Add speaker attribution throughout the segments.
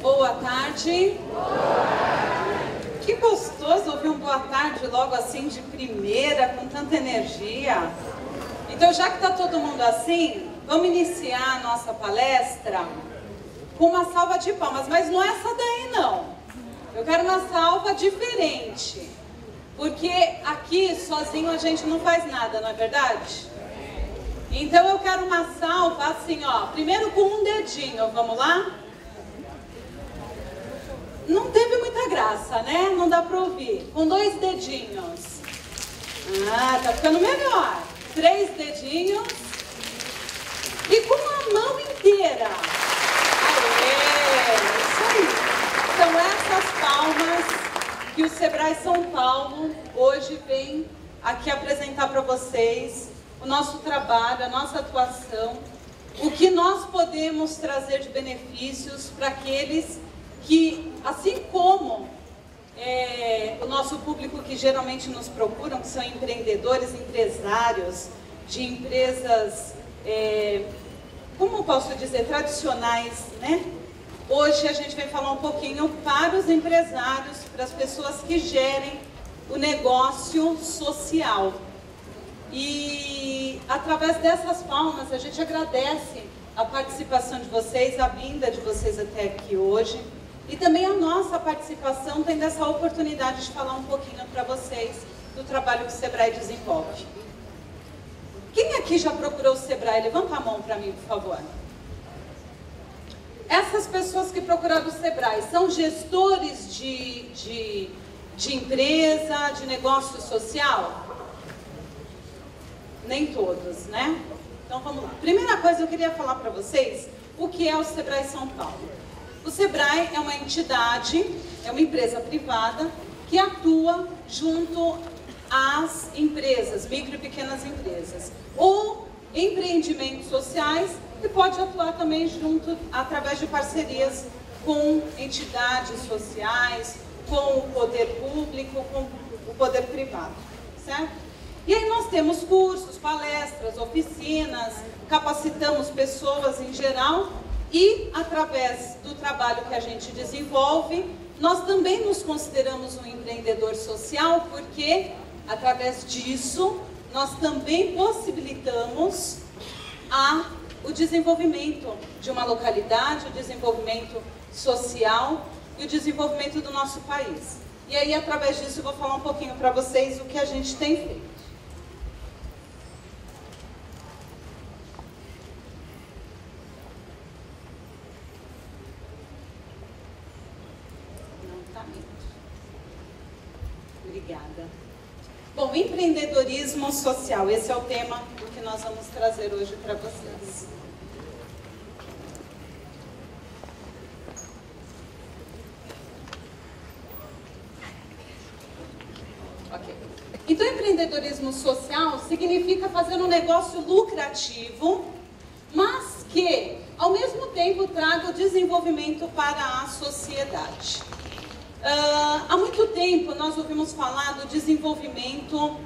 Speaker 1: Boa tarde. Que gostoso ouvir um boa tarde logo assim de primeira, com tanta energia. Então, já que está todo mundo assim, vamos iniciar a nossa palestra com uma salva de palmas. Mas não é essa daí, não. Eu quero uma salva diferente. Porque aqui, sozinho, a gente não faz nada, não é verdade? Então, eu quero uma salva assim, ó. Primeiro com um dedinho, vamos lá? Não teve muita graça, né? Não dá pra ouvir. Com 2 dedinhos. Ah, tá ficando melhor. 3 dedinhos. E com a mão inteira. Aê! Isso aí. São essas palmas que o Sebrae São Paulo hoje vem aqui apresentar para vocês o nosso trabalho, a nossa atuação, o que nós podemos trazer de benefícios para aqueles que, assim como o nosso público que geralmente nos procuram, que são empreendedores, empresários de empresas, como posso dizer, tradicionais, né? Hoje a gente vai falar um pouquinho para os empresários, para as pessoas que gerem o negócio social. E através dessas palmas a gente agradece a participação de vocês, a vinda de vocês até aqui hoje. E também a nossa participação tendo essa oportunidade de falar um pouquinho para vocês do trabalho que o Sebrae desenvolve. Quem aqui já procurou o Sebrae? Levanta a mão para mim, por favor. Essas pessoas que procuraram o Sebrae são gestores de empresa, de negócio social? Nem todos, né? Então vamos lá. Primeira coisa, eu queria falar para vocês o que é o Sebrae São Paulo. O Sebrae é uma entidade, é uma empresa privada que atua junto às empresas, micro e pequenas empresas, ou empreendimentos sociais, e pode atuar também junto, através de parcerias com entidades sociais, com o poder público, com o poder privado, certo? E aí nós temos cursos, palestras, oficinas, capacitamos pessoas em geral. E, através do trabalho que a gente desenvolve, nós também nos consideramos um empreendedor social, porque, através disso, nós também possibilitamos o desenvolvimento de uma localidade, o desenvolvimento social e o desenvolvimento do nosso país. E aí, através disso, eu vou falar um pouquinho para vocês o que a gente tem feito. Obrigada. Bom, empreendedorismo social, esse é o tema que nós vamos trazer hoje para vocês. Ok. Então, empreendedorismo social significa fazer um negócio lucrativo, mas que, ao mesmo tempo, traga o desenvolvimento para a sociedade. Há muito tempo nós ouvimos falar do desenvolvimento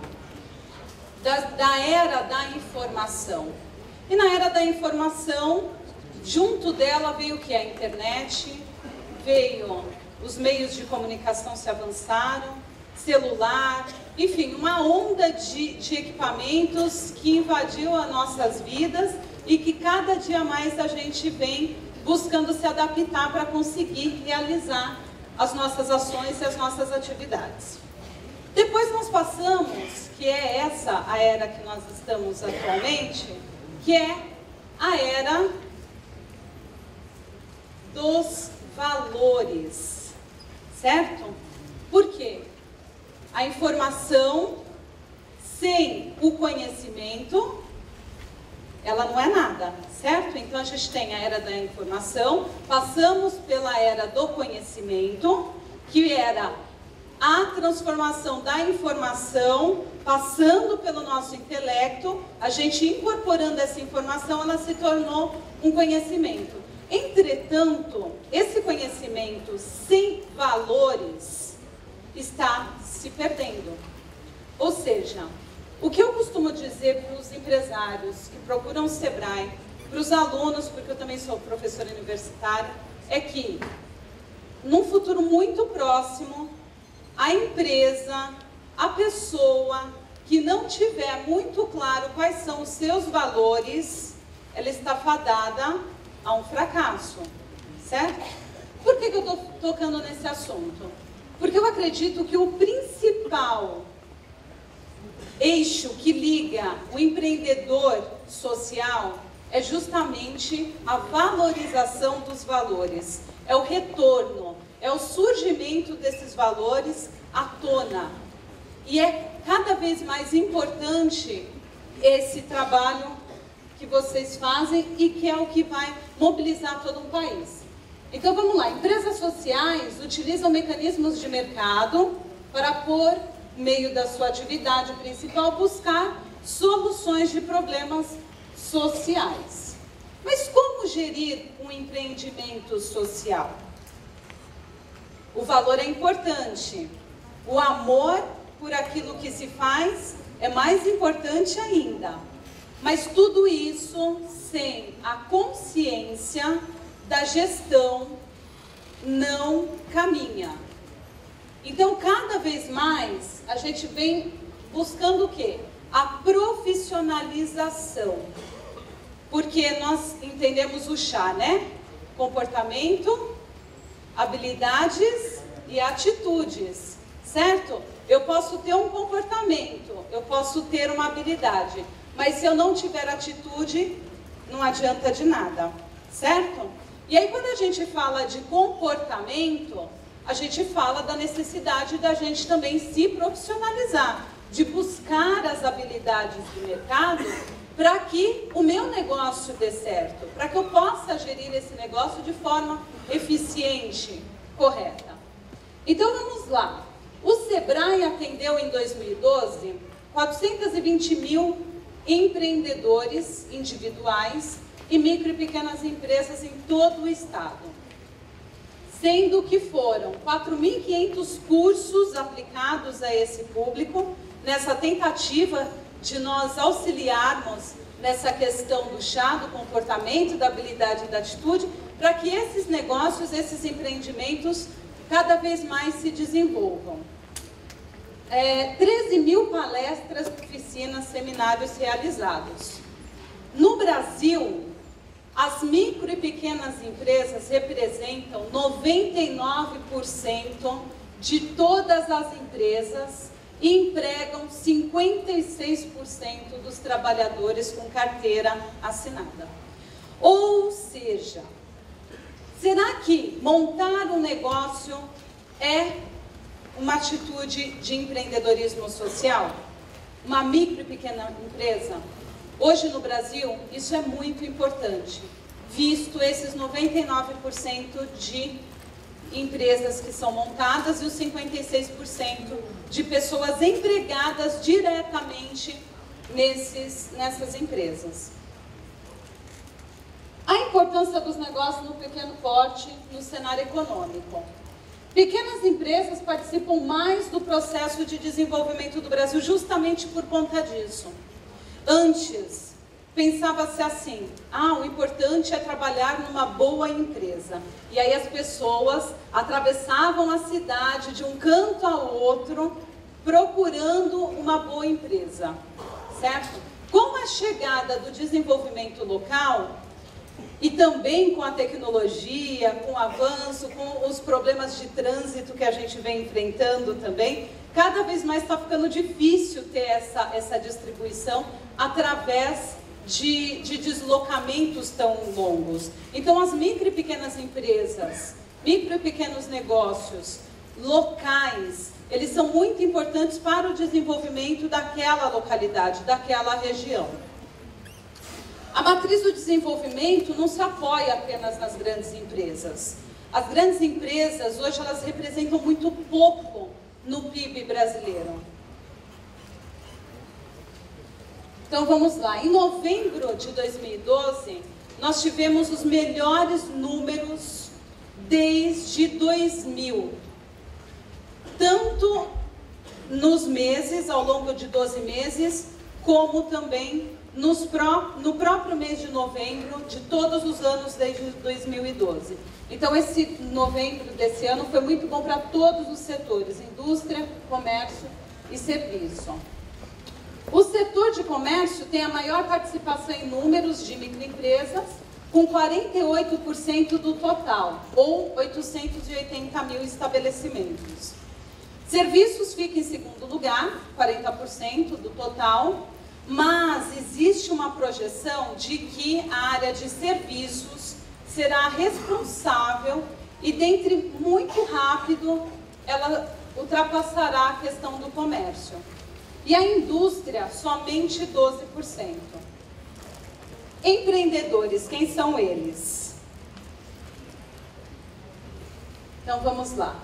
Speaker 1: da era da informação. E na era da informação, junto dela veio o que? A internet, veio os meios de comunicação se avançaram, celular, enfim, uma onda de equipamentos que invadiu as nossas vidas e que cada dia mais a gente vem buscando se adaptar para conseguir realizar as nossas ações e as nossas atividades. Depois nós passamos, que é essa a era que nós estamos atualmente, que é a era dos valores, certo? Por quê? A informação sem o conhecimento, ela não é nada, certo? Então a gente tem a era da informação, passamos pela era do conhecimento, que era a transformação da informação, passando pelo nosso intelecto, a gente incorporando essa informação, ela se tornou um conhecimento. Entretanto, esse conhecimento sem valores está se perdendo. Ou seja, o que eu costumo dizer para os empresários que procuram o Sebrae, para os alunos, porque eu também sou professora universitária, é que num futuro muito próximo, a empresa, a pessoa que não tiver muito claro quais são os seus valores, ela está fadada a um fracasso, certo? Por que eu estou tocando nesse assunto? Porque eu acredito que o principal eixo que liga o empreendedor social é justamente a valorização dos valores, é o retorno, é o surgimento desses valores à tona. E é cada vez mais importante esse trabalho que vocês fazem e que é o que vai mobilizar todo um país. Então vamos lá, empresas sociais utilizam mecanismos de mercado para, por meio da sua atividade principal, buscar soluções de problemas sociais. Mas como gerir um empreendimento social? O valor é importante, o amor por aquilo que se faz é mais importante ainda. Mas tudo isso sem a consciência da gestão não caminha. Então, cada vez mais, a gente vem buscando o quê? A profissionalização. Porque nós entendemos o chá, né? Comportamento, habilidades e atitudes, certo? Eu posso ter um comportamento, eu posso ter uma habilidade, mas se eu não tiver atitude, não adianta de nada, certo? E aí, quando a gente fala de comportamento, a gente fala da necessidade da gente também se profissionalizar, de buscar as habilidades do mercado para que o meu negócio dê certo, para que eu possa gerir esse negócio de forma eficiente, correta. Então vamos lá. O Sebrae atendeu em 2012 420 mil empreendedores individuais e micro e pequenas empresas em todo o estado, sendo que foram 4.500 cursos aplicados a esse público, nessa tentativa de nós auxiliarmos nessa questão do chá, do comportamento, da habilidade e da atitude, para que esses negócios, esses empreendimentos, cada vez mais se desenvolvam. 13 mil palestras, oficinas, seminários realizados. No Brasil, as micro e pequenas empresas representam 99% de todas as empresas e empregam 56% dos trabalhadores com carteira assinada. Ou seja, será que montar um negócio é uma atitude de empreendedorismo social? Uma micro e pequena empresa? Hoje no Brasil, isso é muito importante, visto esses 99% de empresas que são montadas e os 56% de pessoas empregadas diretamente nessas empresas. A importância dos negócios no pequeno porte no cenário econômico. Pequenas empresas participam mais do processo de desenvolvimento do Brasil justamente por conta disso. Antes, pensava-se assim, o importante é trabalhar numa boa empresa. E aí as pessoas atravessavam a cidade de um canto ao outro, procurando uma boa empresa, certo? Com a chegada do desenvolvimento local, e também com a tecnologia, com o avanço, com os problemas de trânsito que a gente vem enfrentando também, cada vez mais está ficando difícil ter essa distribuição através de deslocamentos tão longos. Então, as micro e pequenas empresas, micro e pequenos negócios locais, eles são muito importantes para o desenvolvimento daquela localidade, daquela região. A matriz do desenvolvimento não se apoia apenas nas grandes empresas. As grandes empresas, hoje, elas representam muito pouco no PIB brasileiro. Então, vamos lá. Em novembro de 2012, nós tivemos os melhores números desde 2000. Tanto nos meses, ao longo de 12 meses, como também no próprio mês de novembro de todos os anos desde 2012. Então, esse novembro desse ano foi muito bom para todos os setores, indústria, comércio e serviço. O setor de comércio tem a maior participação em números de microempresas, com 48% do total, ou 880 mil estabelecimentos. Serviços fica em segundo lugar, 40% do total, mas existe uma projeção de que a área de serviços será responsável e, dentre muito rápido, ela ultrapassará a questão do comércio. E a indústria, somente 12%. Empreendedores, quem são eles? Então, vamos lá.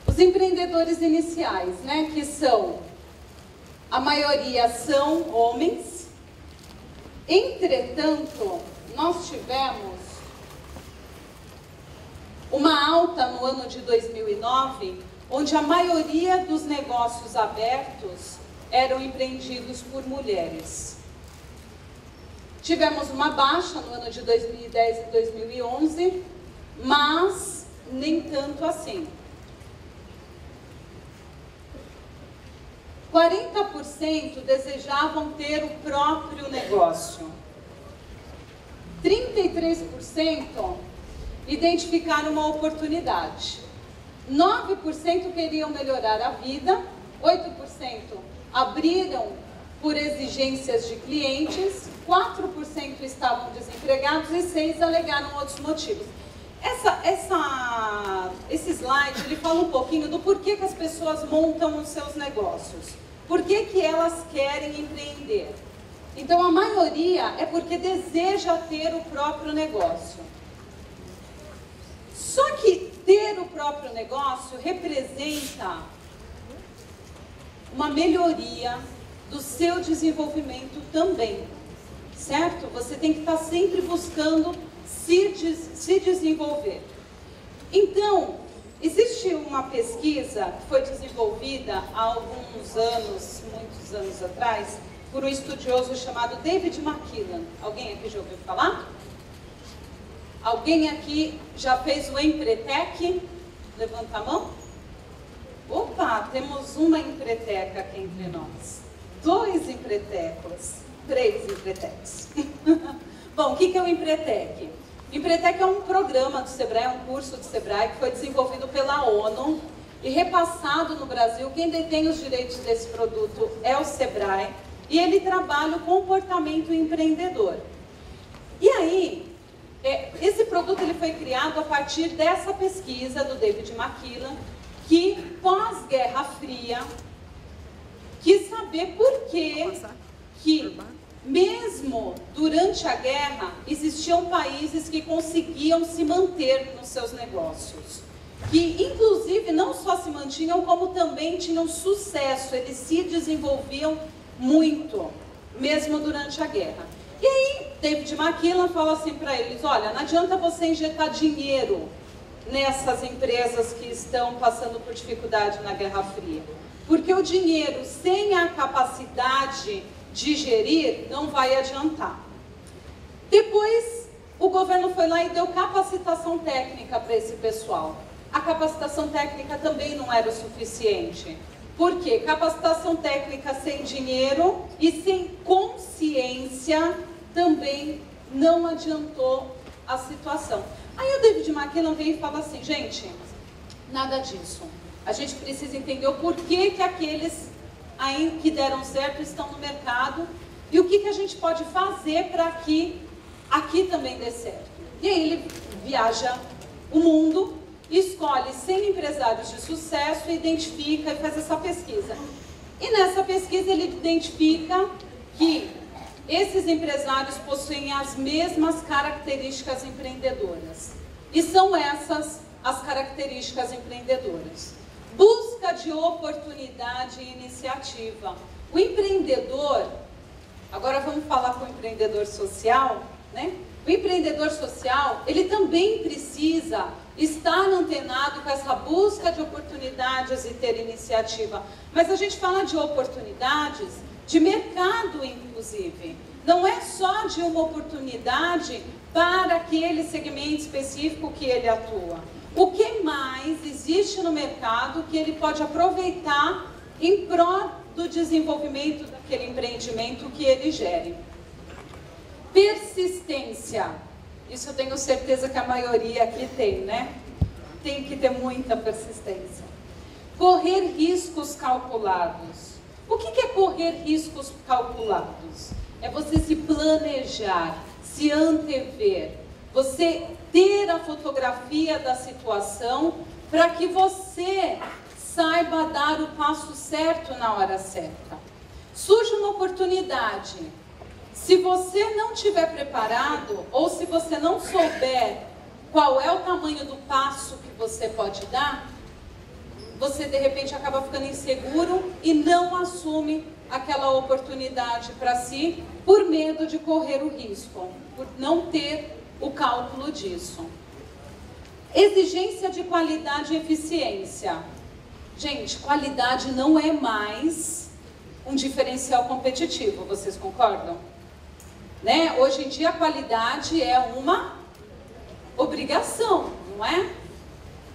Speaker 1: Os empreendedores iniciais, né, que são, a maioria são homens. Entretanto, nós tivemos uma alta no ano de 2009, onde a maioria dos negócios abertos eram empreendidos por mulheres. Tivemos uma baixa no ano de 2010 e 2011, mas nem tanto assim. 40% desejavam ter o próprio negócio. 33% identificaram uma oportunidade. 9% queriam melhorar a vida. 8% abriram por exigências de clientes. 4% estavam desempregados e 6% alegaram outros motivos. Esse slide, ele fala um pouquinho do porquê que as pessoas montam os seus negócios. Por que elas querem empreender? Então, a maioria é porque deseja ter o próprio negócio. Só que ter o próprio negócio representa uma melhoria do seu desenvolvimento também, certo? Você tem que estar sempre buscando se desenvolver. Então, existe uma pesquisa que foi desenvolvida há alguns anos, muitos anos atrás, por um estudioso chamado David McKillen. Alguém aqui já ouviu falar? Alguém aqui já fez o Empretec? Levanta a mão. Opa, temos uma empreteca aqui entre nós. 2 empretecos, 3 empretecs. Bom, o que é o Empretec? Empretec é um programa do Sebrae, é um curso do Sebrae que foi desenvolvido pela ONU e repassado no Brasil. Quem detém os direitos desse produto é o Sebrae e ele trabalha o comportamento empreendedor. E aí, esse produto ele foi criado a partir dessa pesquisa do David McKillen, que pós-Guerra Fria quis saber por que mesmo durante a guerra, existiam países que conseguiam se manter nos seus negócios. Que, inclusive, não só se mantinham, como também tinham sucesso. Eles se desenvolviam muito, mesmo durante a guerra. E aí, David McKillen fala assim para eles, olha, não adianta você injetar dinheiro nessas empresas que estão passando por dificuldade na Guerra Fria. Porque o dinheiro, sem a capacidade de gerir, não vai adiantar. Depois, o governo foi lá e deu capacitação técnica para esse pessoal. A capacitação técnica também não era o suficiente. Por quê? Capacitação técnica sem dinheiro e sem consciência também não adiantou a situação. Aí o David McKillen vem e fala assim, gente, nada disso. A gente precisa entender o porquê que aqueles aí que deram certo estão no mercado e o que a gente pode fazer para que aqui também dê certo. E aí ele viaja o mundo, escolhe 100 empresários de sucesso, identifica e faz essa pesquisa. E nessa pesquisa ele identifica que esses empresários possuem as mesmas características empreendedoras. E são essas as características empreendedoras. Busca de oportunidade e iniciativa. O empreendedor, agora vamos falar com o empreendedor social, né? O empreendedor social, ele também precisa estar antenado com essa busca de oportunidades e ter iniciativa. Mas a gente fala de oportunidades de mercado, inclusive. não é só de uma oportunidade para aquele segmento específico que ele atua. O que mais existe no mercado que ele pode aproveitar em prol do desenvolvimento daquele empreendimento que ele gere? Persistência. Isso eu tenho certeza que a maioria aqui tem, né? Tem que ter muita persistência. Correr riscos calculados. O que é correr riscos calculados? É você se planejar, se antever, você ter a fotografia da situação para que você saiba dar o passo certo na hora certa. Surge uma oportunidade. Se você não estiver preparado, ou se você não souber qual é o tamanho do passo que você pode dar, você de repente acaba ficando inseguro e não assume aquela oportunidade para si, por medo de correr o risco, por não ter o cálculo disso. Exigência de qualidade e eficiência. Gente, qualidade não é mais um diferencial competitivo, vocês concordam? Né? Hoje em dia a qualidade é uma obrigação, não é?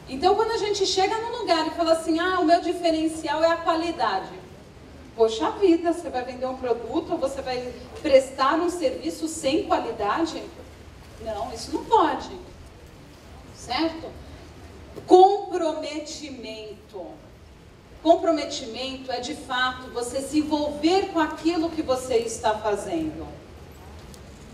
Speaker 1: Então quando a gente chega num lugar e fala assim, o meu diferencial é a qualidade. Poxa vida, você vai vender um produto ou você vai prestar um serviço sem qualidade? Não, isso não pode. Certo? Comprometimento. Comprometimento é de fato você se envolver com aquilo que você está fazendo.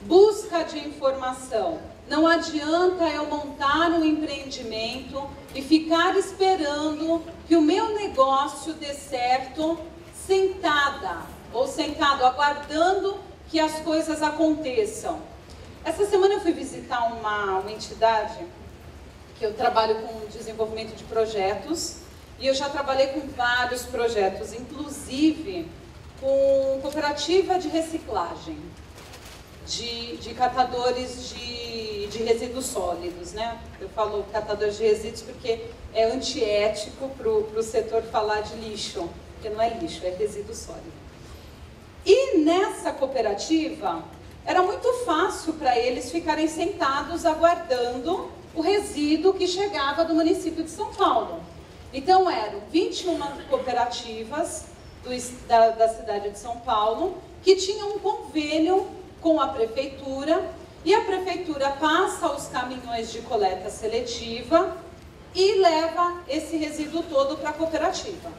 Speaker 1: Busca de informação. Não adianta eu montar um empreendimento e ficar esperando que o meu negócio dê certo sentada ou sentado, aguardando que as coisas aconteçam. Essa semana eu fui visitar uma entidade que eu trabalho com desenvolvimento de projetos e eu já trabalhei com vários projetos, inclusive com cooperativa de reciclagem, de catadores de resíduos sólidos, né? Eu falo catadores de resíduos porque é antiético para o setor falar de lixo, porque não é lixo, é resíduo sólido. E nessa cooperativa, era muito fácil para eles ficarem sentados aguardando o resíduo que chegava do município de São Paulo. Então eram 21 cooperativas da cidade de São Paulo que tinham um convênio com a prefeitura e a prefeitura passa os caminhões de coleta seletiva e leva esse resíduo todo para a cooperativa.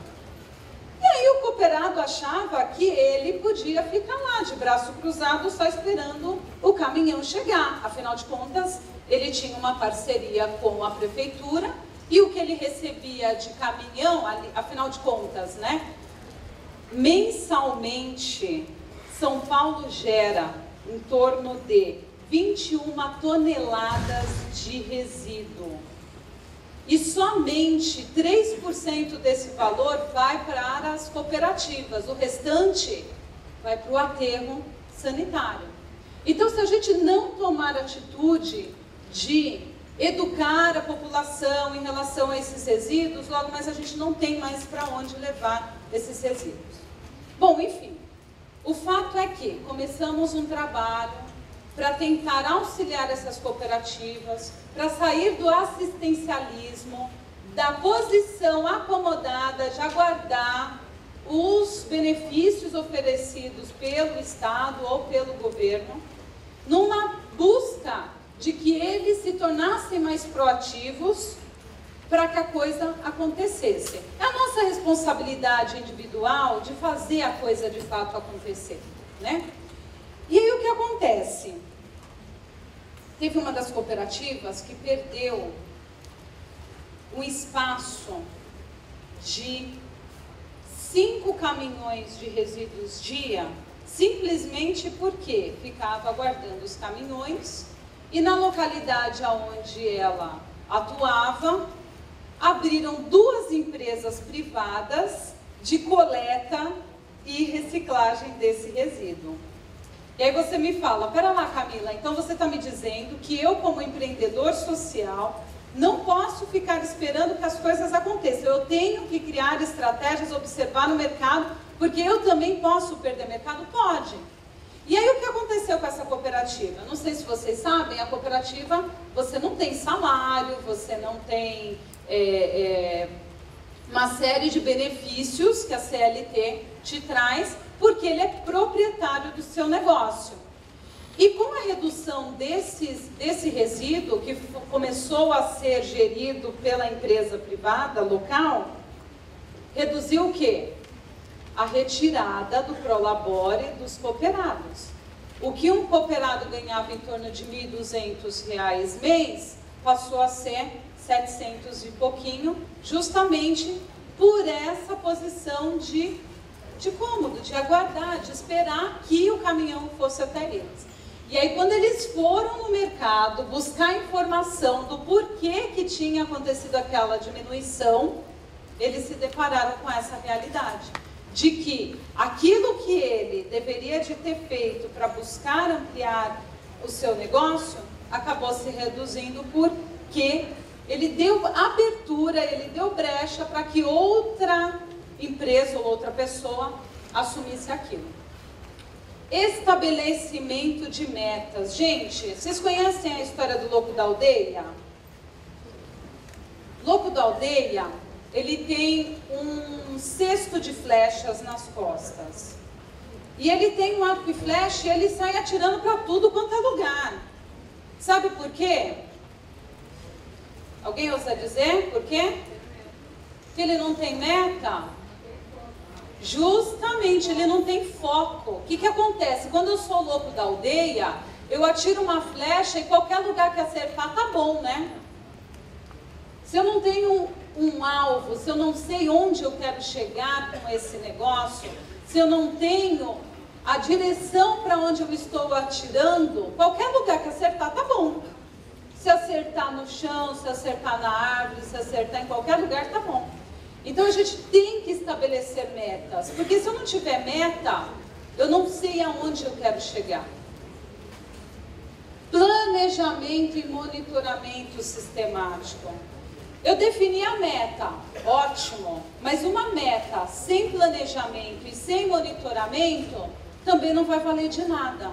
Speaker 1: E aí o cooperado achava que ele podia ficar lá de braço cruzado só esperando o caminhão chegar. Afinal de contas, ele tinha uma parceria com a prefeitura e o que ele recebia de caminhão, afinal de contas, né? Mensalmente, São Paulo gera em torno de 21 toneladas de resíduo. E somente 3% desse valor vai para as cooperativas, o restante vai para o aterro sanitário. Então, se a gente não tomar atitude de educar a população em relação a esses resíduos, logo mais a gente não tem mais para onde levar esses resíduos. Bom, enfim, o fato é que começamos um trabalho para tentar auxiliar essas cooperativas, para sair do assistencialismo, da posição acomodada de aguardar os benefícios oferecidos pelo Estado ou pelo governo, numa busca de que eles se tornassem mais proativos para que a coisa acontecesse. É a nossa responsabilidade individual de fazer a coisa de fato acontecer, né? E aí o que acontece? Teve uma das cooperativas que perdeu um espaço de 5 caminhões de resíduos dia, simplesmente porque ficava aguardando os caminhões e na localidade onde ela atuava, abriram 2 empresas privadas de coleta e reciclagem desse resíduo. E aí você me fala, pera lá Camila, então você está me dizendo que eu como empreendedor social não posso ficar esperando que as coisas aconteçam. Eu tenho que criar estratégias, observar no mercado, porque eu também posso perder mercado? Pode. E aí o que aconteceu com essa cooperativa? Não sei se vocês sabem, a cooperativa, você não tem salário, você não tem uma série de benefícios que a CLT te traz, porque ele é proprietário do seu negócio. E com a redução desse resíduo, que começou a ser gerido pela empresa privada local, reduziu o quê? A retirada do Prolabore dos cooperados. O que um cooperado ganhava em torno de R$ 1.200 mês, passou a ser 700 e pouquinho, justamente por essa posição de cômodo, de aguardar, de esperar que o caminhão fosse até eles. E aí, quando eles foram no mercado buscar informação do porquê que tinha acontecido aquela diminuição, eles se depararam com essa realidade, de que aquilo que ele deveria de ter feito para buscar ampliar o seu negócio, acabou se reduzindo porque ele deu abertura, ele deu brecha para que outra empresa ou outra pessoa assumisse aquilo. Estabelecimento de metas. Gente, vocês conhecem a história do Louco da Aldeia? Louco da Aldeia, ele tem um cesto de flechas nas costas. E ele tem um arco e flecha e ele sai atirando para tudo quanto é lugar. Sabe por quê? Alguém ousa dizer por quê? Porque ele não tem meta? Justamente, ele não tem foco. O que acontece? Quando eu sou louco da aldeia, eu atiro uma flecha e qualquer lugar que acertar tá bom, né? Se eu não tenho um alvo, se eu não sei onde eu quero chegar com esse negócio, se eu não tenho a direção para onde eu estou atirando, qualquer lugar que acertar tá bom. Se acertar no chão, se acertar na árvore, se acertar em qualquer lugar, tá bom. Então a gente tem que estabelecer metas, porque se eu não tiver meta, eu não sei aonde eu quero chegar. Planejamento e monitoramento sistemático. Eu defini a meta, ótimo, mas uma meta sem planejamento e sem monitoramento também não vai valer de nada,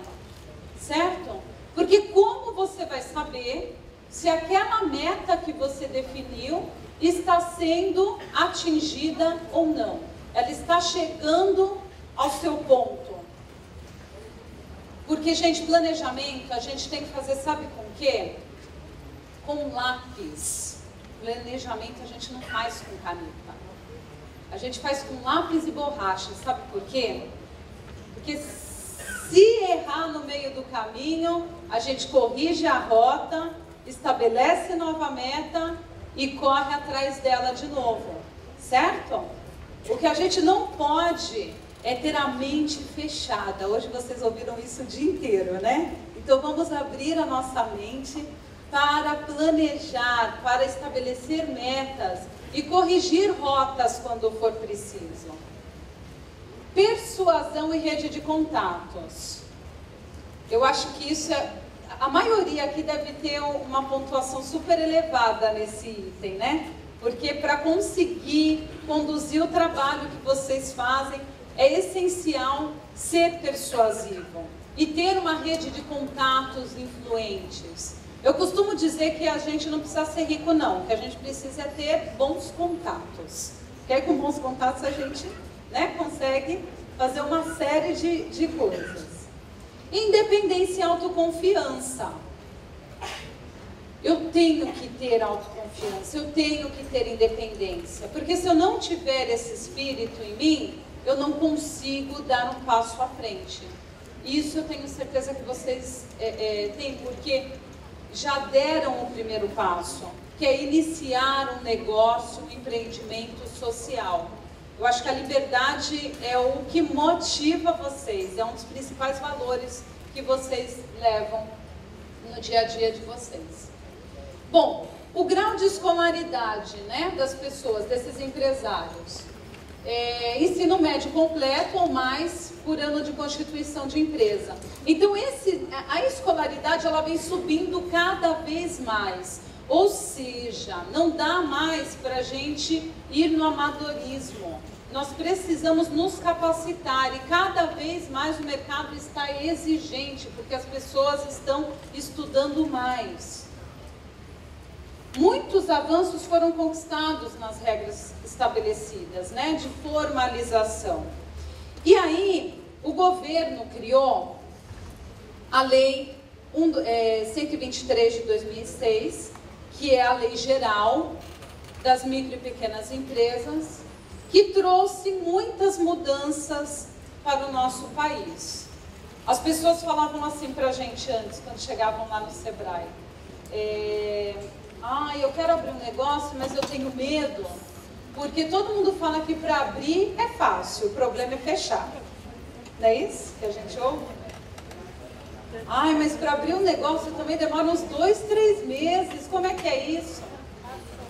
Speaker 1: certo? Porque como você vai saber se aquela meta que você definiu está sendo atingida ou não? Ela está chegando ao seu ponto. Porque, gente, planejamento a gente tem que fazer, sabe com o quê? Com lápis. Planejamento a gente não faz com caneta. A gente faz com lápis e borracha. Sabe por quê? Porque se errar no meio do caminho, a gente corrige a rota, estabelece nova meta e corre atrás dela de novo, certo? O que a gente não pode é ter a mente fechada. Hoje vocês ouviram isso o dia inteiro, né? Então vamos abrir a nossa mente para planejar, para estabelecer metas e corrigir rotas quando for preciso. Persuasão e rede de contatos. Eu acho que isso a maioria aqui deve ter uma pontuação super elevada nesse item, né? Porque para conseguir conduzir o trabalho que vocês fazem, é essencial ser persuasivo e ter uma rede de contatos influentes. Eu costumo dizer que a gente não precisa ser rico não, que a gente precisa ter bons contatos. Porque aí com bons contatos a gente, né, consegue fazer uma série de coisas. Independência e autoconfiança. Eu tenho que ter autoconfiança, eu tenho que ter independência. Porque se eu não tiver esse espírito em mim, eu não consigo dar um passo à frente. Isso eu tenho certeza que vocês têm, porque já deram o primeiro passo, que é iniciar um negócio, um empreendimento social. Eu acho que a liberdade é o que motiva vocês, é um dos principais valores que vocês levam no dia a dia de vocês. Bom, o grau de escolaridade, né, das pessoas, desses empresários. Ensino médio completo ou mais por ano de constituição de empresa. Então a escolaridade ela vem subindo cada vez mais. Ou seja, não dá mais para a gente ir no amadorismo. nós precisamos nos capacitar e cada vez mais o mercado está exigente, porque as pessoas estão estudando mais. Muitos avanços foram conquistados nas regras estabelecidas, né, de formalização. E aí, o governo criou a Lei 123 de 2006, que é a lei geral das micro e pequenas empresas, que trouxe muitas mudanças para o nosso país. As pessoas falavam assim para a gente antes, quando chegavam lá no Sebrae, eu quero abrir um negócio, mas eu tenho medo, porque todo mundo fala que para abrir é fácil, o problema é fechar. Não é isso que a gente ouve? Mas para abrir um negócio também demora uns 2, 3 meses, como é que é isso?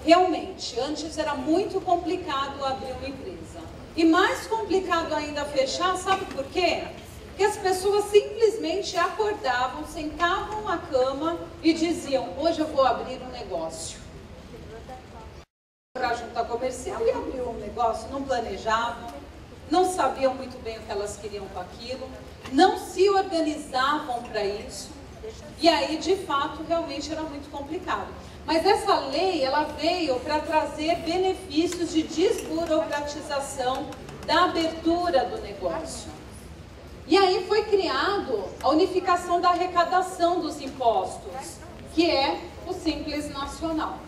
Speaker 1: Realmente, antes era muito complicado abrir uma empresa. E mais complicado ainda fechar, sabe por quê? Porque as pessoas simplesmente acordavam, sentavam na cama e diziam, hoje eu vou abrir um negócio. Para juntar comercial e abrir um negócio, não planejavam, não sabiam muito bem o que elas queriam com aquilo, não se organizavam para isso. E aí, de fato, realmente era muito complicado. Mas essa lei, ela veio para trazer benefícios de desburocratização da abertura do negócio. E aí foi criado a unificação da arrecadação dos impostos, que é o Simples Nacional.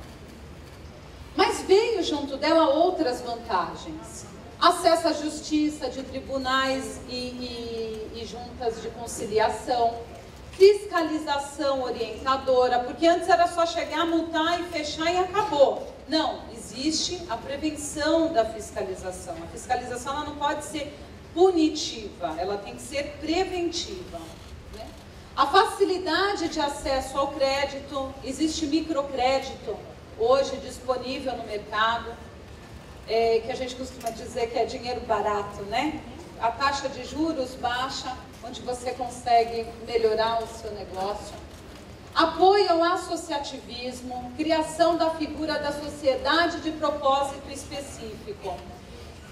Speaker 1: Mas veio junto dela outras vantagens. Acesso à justiça de tribunais e juntas de conciliação, fiscalização orientadora, porque antes era só chegar, multar e fechar e acabou. Não, existe a prevenção da fiscalização. A fiscalização ela não pode ser punitiva, ela tem que ser preventiva. Né? A facilidade de acesso ao crédito, existe microcrédito hoje disponível no mercado, que a gente costuma dizer que é dinheiro barato, né? A taxa de juros baixa, onde você consegue melhorar o seu negócio. Apoio ao associativismo, criação da figura da sociedade de propósito específico.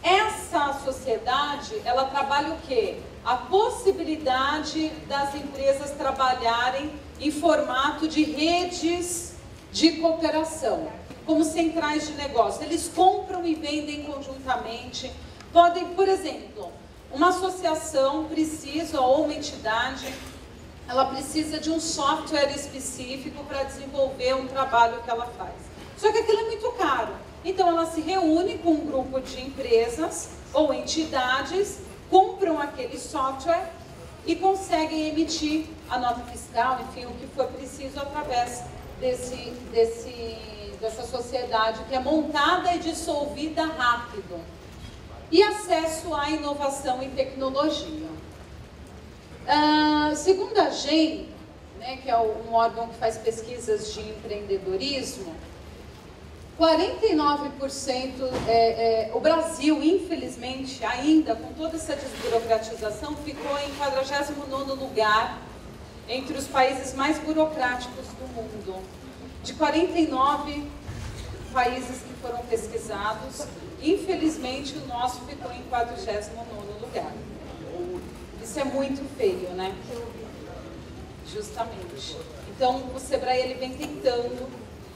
Speaker 1: Essa sociedade, ela trabalha o quê? A possibilidade das empresas trabalharem em formato de redes de cooperação, como centrais de negócio. Eles compram e vendem conjuntamente. Podem, por exemplo, uma associação precisa, ou uma entidade, ela precisa de um software específico para desenvolver um trabalho que ela faz. Só que aquilo é muito caro. Então ela se reúne com um grupo de empresas ou entidades, compram aquele software e conseguem emitir a nota fiscal, enfim, o que for preciso através dessa sociedade que é montada e dissolvida rápido. E acesso à inovação e tecnologia. Segundo a GEM, né, que é um órgão que faz pesquisas de empreendedorismo, 49%, o Brasil, infelizmente, ainda com toda essa desburocratização, ficou em 49º lugar entre os países mais burocráticos do mundo. De 49 países que foram pesquisados, infelizmente o nosso ficou em 49º lugar. Isso é muito feio, né? Justamente. Então, o Sebrae ele vem tentando,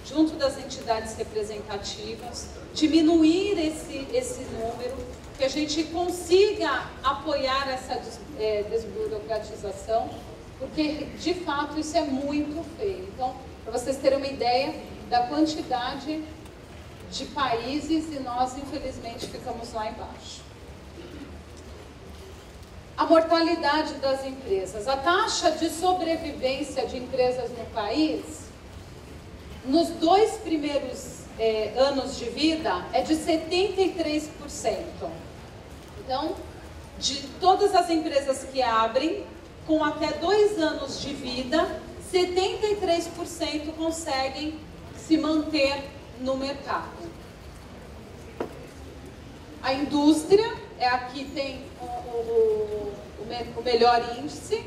Speaker 1: junto das entidades representativas, diminuir esse número, que a gente consiga apoiar essa desburocratização, porque, de fato, isso é muito feio. Então, para vocês terem uma ideia da quantidade de países, e nós, infelizmente, ficamos lá embaixo. A mortalidade das empresas. A taxa de sobrevivência de empresas no país, nos 2 primeiros anos de vida, é de 73%. Então, de todas as empresas que abrem, com até 2 anos de vida, 73% conseguem se manter no mercado. A indústria é a que tem o melhor índice,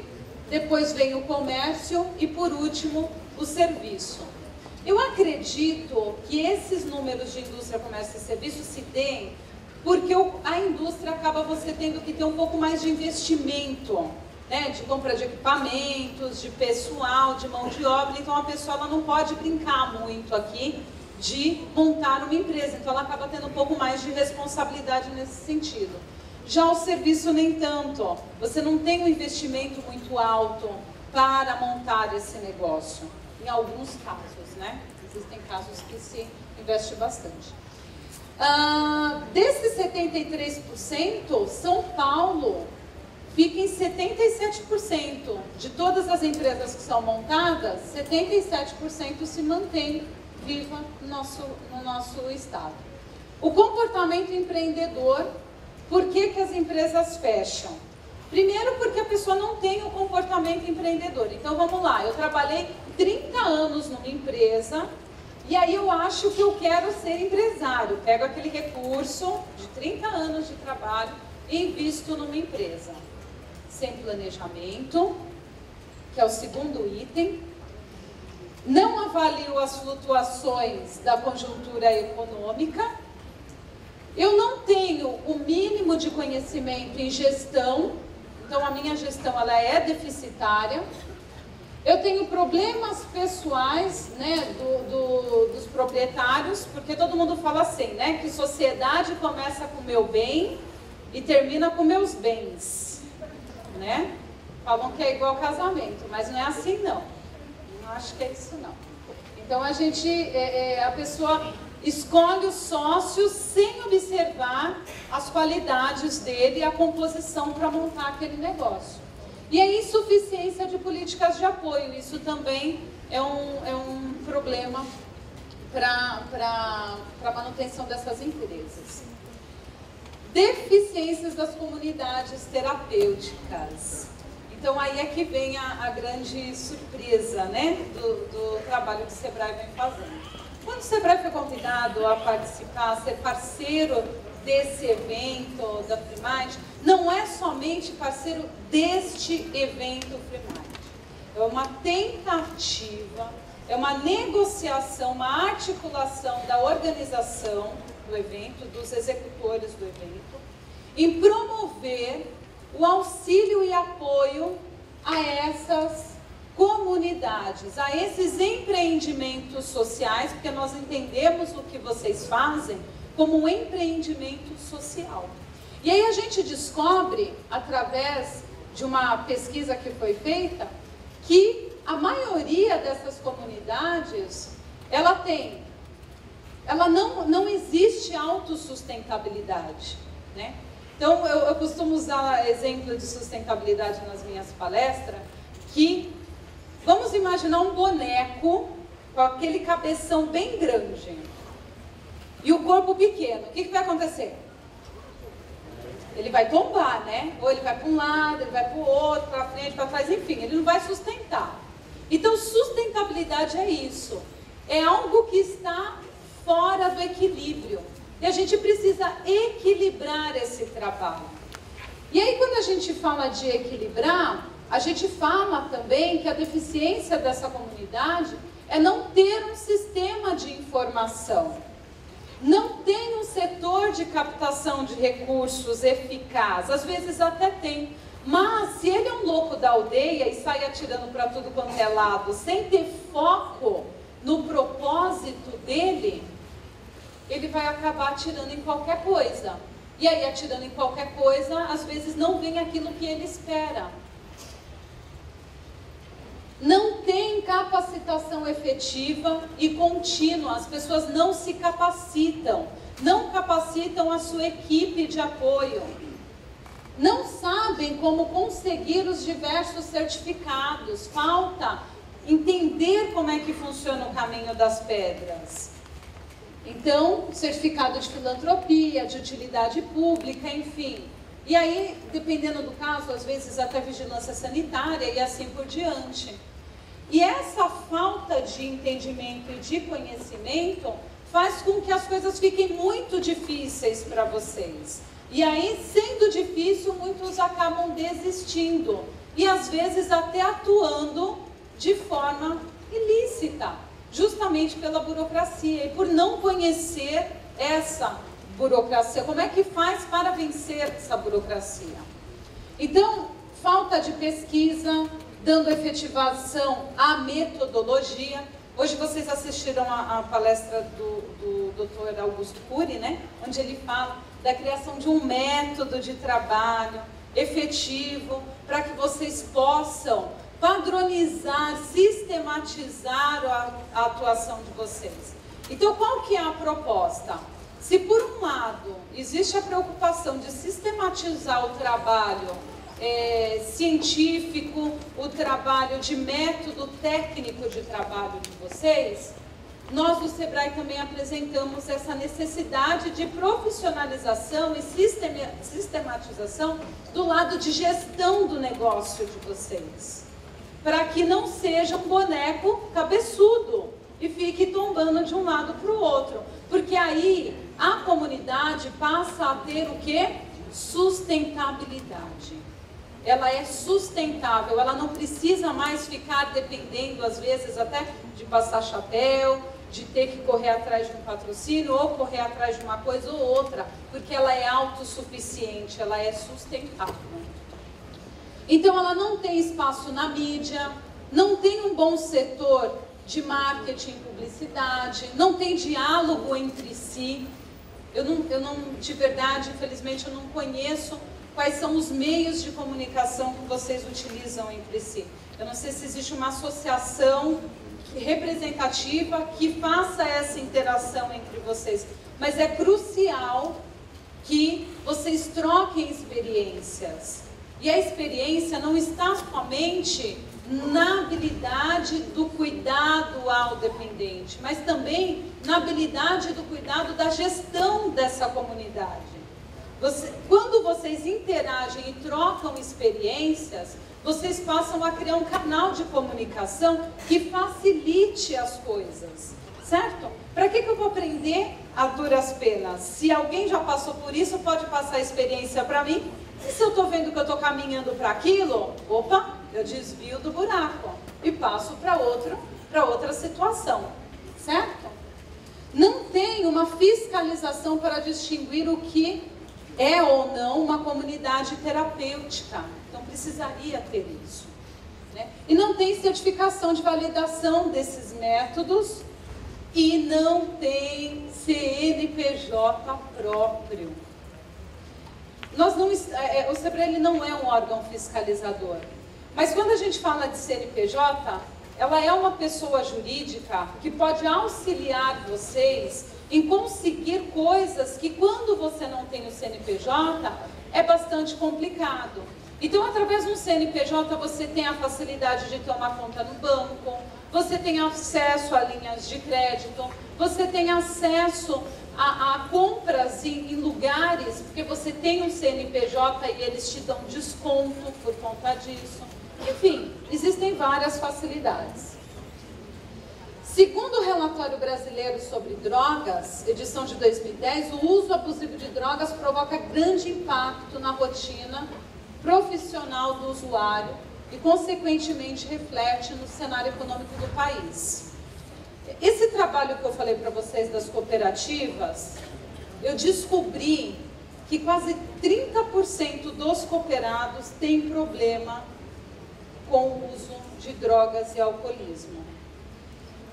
Speaker 1: depois vem o comércio e, por último, o serviço. Eu acredito que esses números de indústria, comércio e serviço se deem porque a indústria acaba você tendo que ter um pouco mais de investimento, né, de compra de equipamentos, de pessoal, de mão de obra. Então a pessoa ela não pode brincar muito aqui de montar uma empresa, então ela acaba tendo um pouco mais de responsabilidade nesse sentido. Já o serviço nem tanto, você não tem um investimento muito alto para montar esse negócio, em alguns casos, né? Existem casos que se investe bastante. Desses 73%, São Paulo fica em 77%. De todas as empresas que são montadas, 77% se mantém viva no nosso estado. O comportamento empreendedor, por que as empresas fecham? Primeiro porque a pessoa não tem o comportamento empreendedor. Então vamos lá, eu trabalhei 30 anos numa empresa e aí eu acho que eu quero ser empresário. Pego aquele recurso de 30 anos de trabalho e invisto numa empresa. Sem planejamento, que é o segundo item. Não avalio as flutuações da conjuntura econômica. Eu não tenho o mínimo de conhecimento em gestão, então a minha gestão ela é deficitária. Eu tenho problemas pessoais, né, dos proprietários, porque todo mundo fala assim, né, que sociedade começa com o meu bem e termina com meus bens, né? Falam que é igual casamento, mas não é assim não. Não acho que é isso não. Então a pessoa escolhe os sócios sem observar as qualidades dele e a composição para montar aquele negócio. E a insuficiência de políticas de apoio, isso também é um problema para a manutenção dessas empresas. Deficiências das comunidades terapêuticas. Então aí é que vem a grande surpresa, né, do trabalho que o Sebrae vem fazendo. Quando o Sebrae foi convidado a participar, a ser parceiro desse evento da Freemind, não é somente parceiro deste evento Freemind. É uma tentativa, é uma negociação, uma articulação da organização do evento, dos executores do evento, em promover o auxílio e apoio a essas comunidades, a esses empreendimentos sociais, porque nós entendemos o que vocês fazem como um empreendimento social. E aí a gente descobre, através de uma pesquisa que foi feita, que a maioria dessas comunidades, não existe autossustentabilidade, né? Então eu costumo usar exemplo de sustentabilidade nas minhas palestras, que vamos imaginar um boneco com aquele cabeção bem grande e o corpo pequeno. O que vai acontecer? Ele vai tombar, né? Ou ele vai para um lado, ele vai para o outro, para frente, para trás, enfim, ele não vai sustentar. Então, sustentabilidade é isso. É algo que está fora do equilíbrio. E a gente precisa equilibrar esse trabalho. E aí, quando a gente fala de equilibrar, a gente fala também que a deficiência dessa comunidade é não ter um sistema de informação. Não tem um setor de captação de recursos eficaz. Às vezes até tem. Mas se ele é um louco da aldeia e sai atirando para tudo quanto é lado, sem ter foco no propósito dele, ele vai acabar atirando em qualquer coisa. E aí, atirando em qualquer coisa, às vezes não vem aquilo que ele espera. Não tem capacitação efetiva e contínua. As pessoas não se capacitam. Não capacitam a sua equipe de apoio. Não sabem como conseguir os diversos certificados. Falta entender como é que funciona o caminho das pedras. Então, certificado de filantropia, de utilidade pública, enfim. E aí, dependendo do caso, às vezes até vigilância sanitária e assim por diante. E essa falta de entendimento e de conhecimento faz com que as coisas fiquem muito difíceis para vocês. E aí, sendo difícil, muitos acabam desistindo. E às vezes até atuando de forma ilícita. Justamente pela burocracia e por não conhecer essa burocracia, como é que faz para vencer essa burocracia? Então, falta de pesquisa, dando efetivação à metodologia. Hoje vocês assistiram a palestra do Dr. Augusto Cury, né? Onde ele fala da criação de um método de trabalho efetivo para que vocês possam padronizar, sistematizar a atuação de vocês. Então, qual que é a proposta? Se por um lado existe a preocupação de sistematizar o trabalho científico, o trabalho de método técnico de trabalho de vocês, nós do Sebrae também apresentamos essa necessidade de profissionalização e sistematização do lado de gestão do negócio de vocês, para que não seja um boneco cabeçudo e fique tombando de um lado para o outro, porque aí a comunidade passa a ter o quê? Sustentabilidade. Ela é sustentável, ela não precisa mais ficar dependendo, às vezes, até de passar chapéu, de ter que correr atrás de um patrocínio ou correr atrás de uma coisa ou outra, porque ela é autossuficiente, ela é sustentável. Então, ela não tem espaço na mídia, não tem um bom setor de marketing e publicidade, não tem diálogo entre si. Eu não, de verdade, infelizmente, eu não conheço quais são os meios de comunicação que vocês utilizam entre si. Eu não sei se existe uma associação representativa que faça essa interação entre vocês, mas é crucial que vocês troquem experiências. E a experiência não está somente na habilidade do cuidado ao dependente, mas também na habilidade do cuidado da gestão dessa comunidade. Quando vocês interagem e trocam experiências, vocês passam a criar um canal de comunicação que facilite as coisas, certo? Para que eu vou aprender a duras penas? Se alguém já passou por isso, pode passar a experiência para mim. E se eu estou vendo que eu estou caminhando para aquilo, opa, eu desvio do buraco e passo para outra situação, certo? Não tem uma fiscalização para distinguir o que é ou não uma comunidade terapêutica. Então, precisaria ter isso, né? E não tem certificação de validação desses métodos e não tem CNPJ próprio. O Sebrae ele não é um órgão fiscalizador, mas quando a gente fala de CNPJ, ela é uma pessoa jurídica que pode auxiliar vocês em conseguir coisas que quando você não tem o CNPJ é bastante complicado. Então, através de um CNPJ você tem a facilidade de ter uma conta no banco, você tem acesso a linhas de crédito, você tem acesso a compras em lugares, porque você tem um CNPJ e eles te dão desconto por conta disso. Enfim, existem várias facilidades. Segundo o relatório brasileiro sobre drogas, edição de 2010, o uso abusivo de drogas provoca grande impacto na rotina profissional do usuário e, consequentemente, reflete no cenário econômico do país. Esse trabalho que eu falei para vocês das cooperativas, eu descobri que quase 30% dos cooperados têm problema com o uso de drogas e alcoolismo.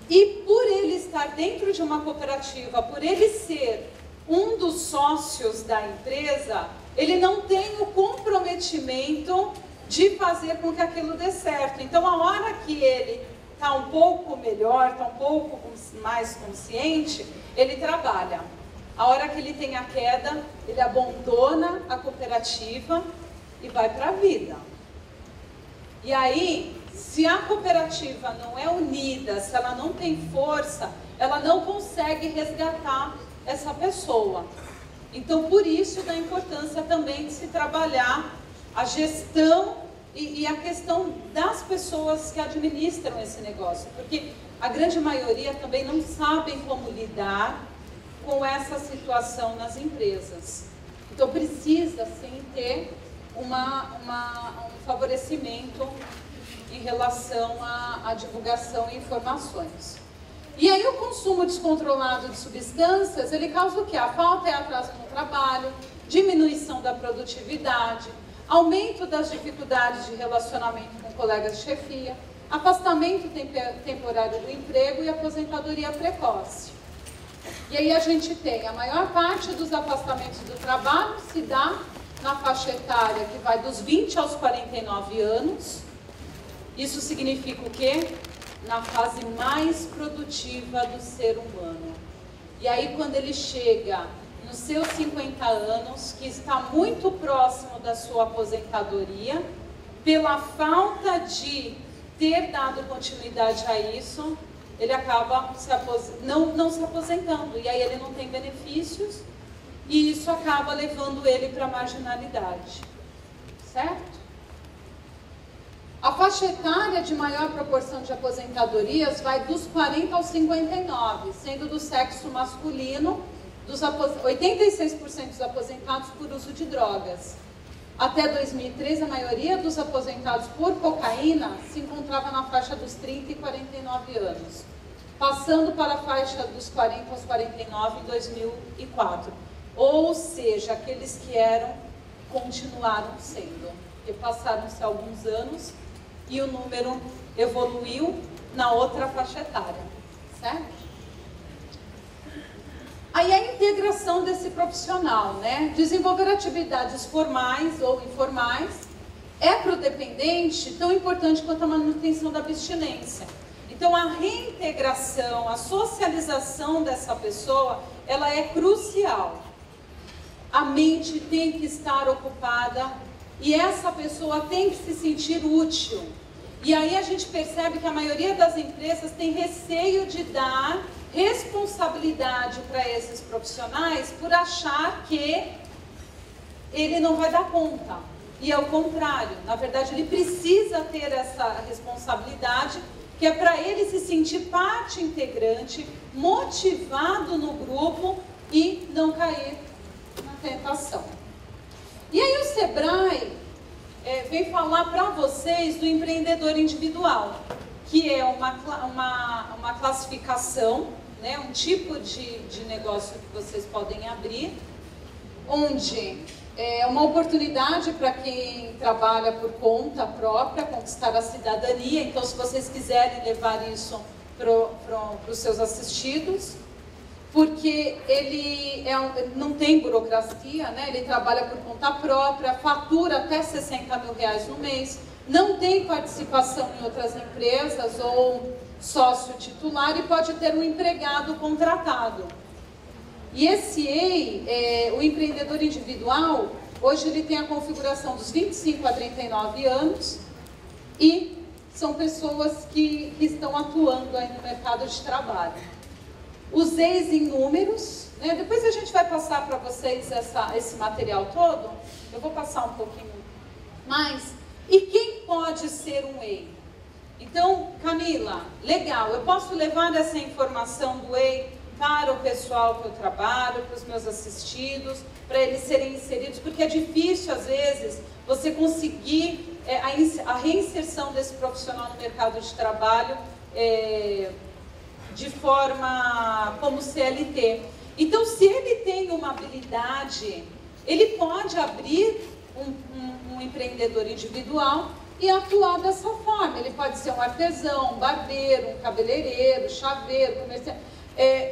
Speaker 1: E por ele estar dentro de uma cooperativa, por ele ser um dos sócios da empresa, ele não tem o comprometimento de fazer com que aquilo dê certo. Então, a hora que ele está um pouco melhor, está um pouco mais consciente, ele trabalha. A hora que ele tem a queda, ele abandona a cooperativa e vai para a vida. E aí, se a cooperativa não é unida, se ela não tem força, ela não consegue resgatar essa pessoa. Então, por isso da importância também de se trabalhar a gestão e a questão das pessoas que administram esse negócio, porque a grande maioria também não sabem como lidar com essa situação nas empresas. Então, precisa sim ter um favorecimento em relação à divulgação e informações. E aí o consumo descontrolado de substâncias, ele causa o quê? A falta e atraso no trabalho, diminuição da produtividade, aumento das dificuldades de relacionamento com colegas de chefia, afastamento temporário do emprego e aposentadoria precoce. E aí a gente tem a maior parte dos afastamentos do trabalho se dá na faixa etária que vai dos 20 aos 49 anos. Isso significa o quê? Na fase mais produtiva do ser humano. E aí quando ele chega nos seus 50 anos, que está muito próximo da sua aposentadoria, pela falta de ter dado continuidade a isso, ele acaba não se aposentando, e aí ele não tem benefícios, e isso acaba levando ele para a marginalidade, certo? A faixa etária de maior proporção de aposentadorias vai dos 40 aos 59, sendo do sexo masculino, 86% dos aposentados por uso de drogas. Até 2003, a maioria dos aposentados por cocaína se encontrava na faixa dos 30 e 49 anos, passando para a faixa dos 40 aos 49 em 2004. Ou seja, aqueles que eram, continuaram sendo, porque passaram-se alguns anos e o número evoluiu na outra faixa etária, certo? Aí a integração desse profissional, né? Desenvolver atividades formais ou informais é para o dependente tão importante quanto a manutenção da abstinência. Então a reintegração, a socialização dessa pessoa, ela é crucial. A mente tem que estar ocupada e essa pessoa tem que se sentir útil. E aí a gente percebe que a maioria das empresas tem receio de dar responsabilidade para esses profissionais por achar que ele não vai dar conta. E é o contrário, na verdade ele precisa ter essa responsabilidade, que é para ele se sentir parte integrante, motivado no grupo e não cair na tentação. E aí o Sebrae vem falar para vocês do empreendedor individual, que é uma classificação, né, um tipo de negócio que vocês podem abrir, onde é uma oportunidade para quem trabalha por conta própria, conquistar a cidadania. Então, se vocês quiserem levar isso para os seus assistidos, porque ele não tem burocracia, né? Ele trabalha por conta própria, fatura até R$60 mil no mês, não tem participação em outras empresas ou sócio titular e pode ter um empregado contratado. E esse EI, o empreendedor individual, hoje ele tem a configuração dos 25 a 39 anos e são pessoas que estão atuando aí no mercado de trabalho. Os EIs em números, né? Depois a gente vai passar para vocês esse material todo, eu vou passar um pouquinho mais. E quem pode ser um EI? Então, Camila, legal, eu posso levar essa informação do EI para o pessoal que eu trabalho, para os meus assistidos, para eles serem inseridos, porque é difícil, às vezes, você conseguir a reinserção desse profissional no mercado de trabalho de forma como CLT. Então, se ele tem uma habilidade, ele pode abrir um empreendedor individual e atuar dessa forma. Ele pode ser um artesão, um barbeiro, um cabeleireiro, chaveiro, comerciante.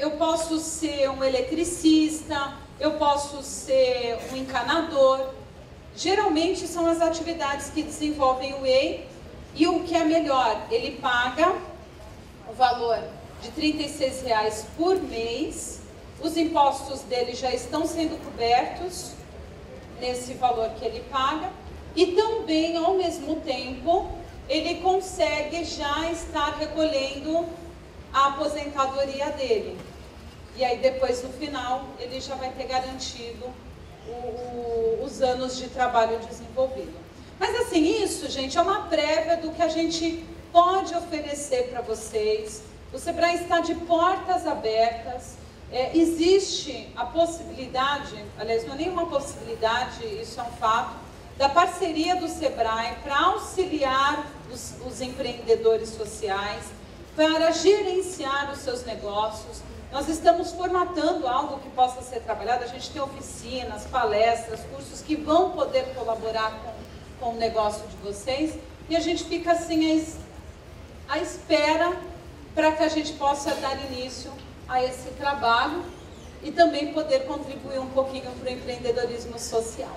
Speaker 1: Eu posso ser um eletricista, eu posso ser um encanador. Geralmente são as atividades que desenvolvem o EI. E o que é melhor, ele paga o valor de R$36 por mês. Os impostos dele já estão sendo cobertos nesse valor que ele paga. E também, ao mesmo tempo, ele consegue já estar recolhendo a aposentadoria dele. E aí depois, no final, ele já vai ter garantido os anos de trabalho desenvolvido. Mas assim, isso, gente, é uma prévia do que a gente pode oferecer para vocês. O Sebrae está de portas abertas. Existe a possibilidade, aliás, não é nenhuma possibilidade, isso é um fato, da parceria do Sebrae para auxiliar os empreendedores sociais. para gerenciar os seus negócios. Nós estamos formatando algo que possa ser trabalhado. A gente tem oficinas, palestras, cursos que vão poder colaborar com o negócio de vocês. E a gente fica assim à espera para que a gente possa dar início a esse trabalho e também poder contribuir um pouquinho para o empreendedorismo social.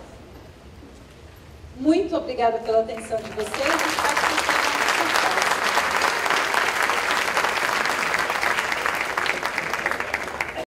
Speaker 1: Muito obrigada pela atenção de vocês.